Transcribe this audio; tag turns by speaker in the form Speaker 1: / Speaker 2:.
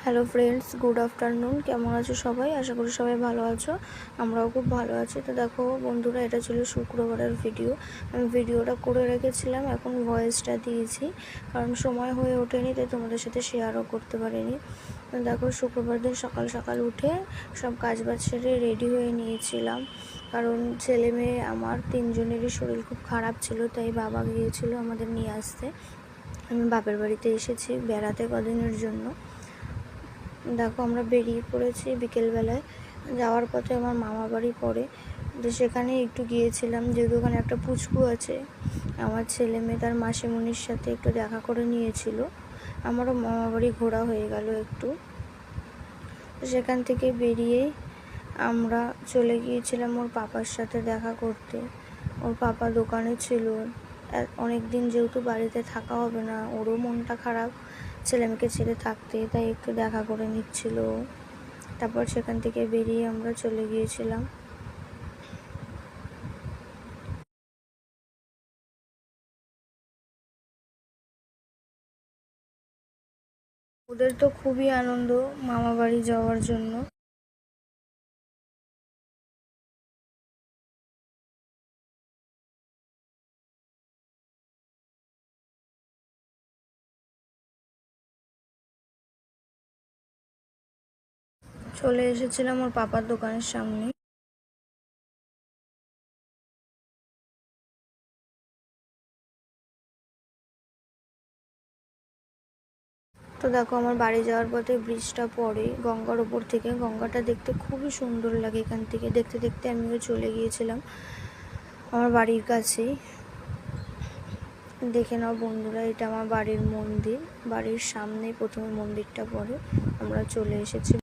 Speaker 1: Hello friends, good afternoon. কেমন আছো সবাই? আশা করি সবাই ভালো আছো। আমরাও খুব ভালো আছি। তো দেখো বন্ধুরা, এটা ছিল শুক্রবারের ভিডিও। আমি ভিডিওটা করে রেখেছিলাম, এখন ভয়েসটা দিয়েছি, কারণ সময় হয়ে ওঠেনি, তাই তোমাদের সাথে শেয়ারও করতে পারিনি। দেখো, শুক্রবার দিন সকাল সকাল উঠে সব কাজবাজ সেরে রেডি হয়ে নিয়েছিলাম, কারণ ছেলে মেয়ে আমার তিনজনেরই শরীর খুব খারাপ ছিল, তাই বাবা গিয়েছিল আমাদের নিয়ে আসতে। আমি বাপের বাড়িতে এসেছি বেড়াতে কদিনের জন্য। দেখো, আমরা বেরিয়ে পড়েছি বিকেলবেলায়। যাওয়ার পথে আমার মামা বাড়ি পড়ে, তো সেখানে একটু গিয়েছিলাম, যেহেতু ওখানে একটা পুচকু আছে। আমার ছেলে মেয়ে তার মাসিমণির সাথে একটু দেখা করে নিয়েছিল। আমারও মামা বাড়ি ঘোরা হয়ে গেল একটু। সেখান থেকে বেরিয়ে আমরা চলে গিয়েছিলাম ওর পাপার সাথে দেখা করতে। ওর পাপা দোকানে ছিল। অনেক দিন যেহেতু বাড়িতে থাকা হবে না, ওরও মনটা খারাপ ছেলেমেয়েকে ছেড়ে থাকতে, তাই একটু দেখা করে নিচ্ছিল। তারপর সেখান থেকে বেরিয়ে আমরা চলে গিয়েছিলাম। ওদের তো খুবই আনন্দ মামা বাড়ি যাওয়ার জন্য। চলে এসেছিলাম ওর পাপার দোকানের সামনে। তো দেখো, আমার বাড়ি যাওয়ার পথে ব্রিজটা পড়ে গঙ্গার ওপর থেকে। গঙ্গাটা দেখতে খুবই সুন্দর লাগে। এখান থেকে দেখতে দেখতে আমিও চলে গিয়েছিলাম আমার বাড়ির কাছেই। দেখে নাও বন্ধুরা, এটা আমার বাড়ির মন্দির। বাড়ির সামনে প্রথমে মন্দিরটা পড়ে। আমরা চলে এসেছি।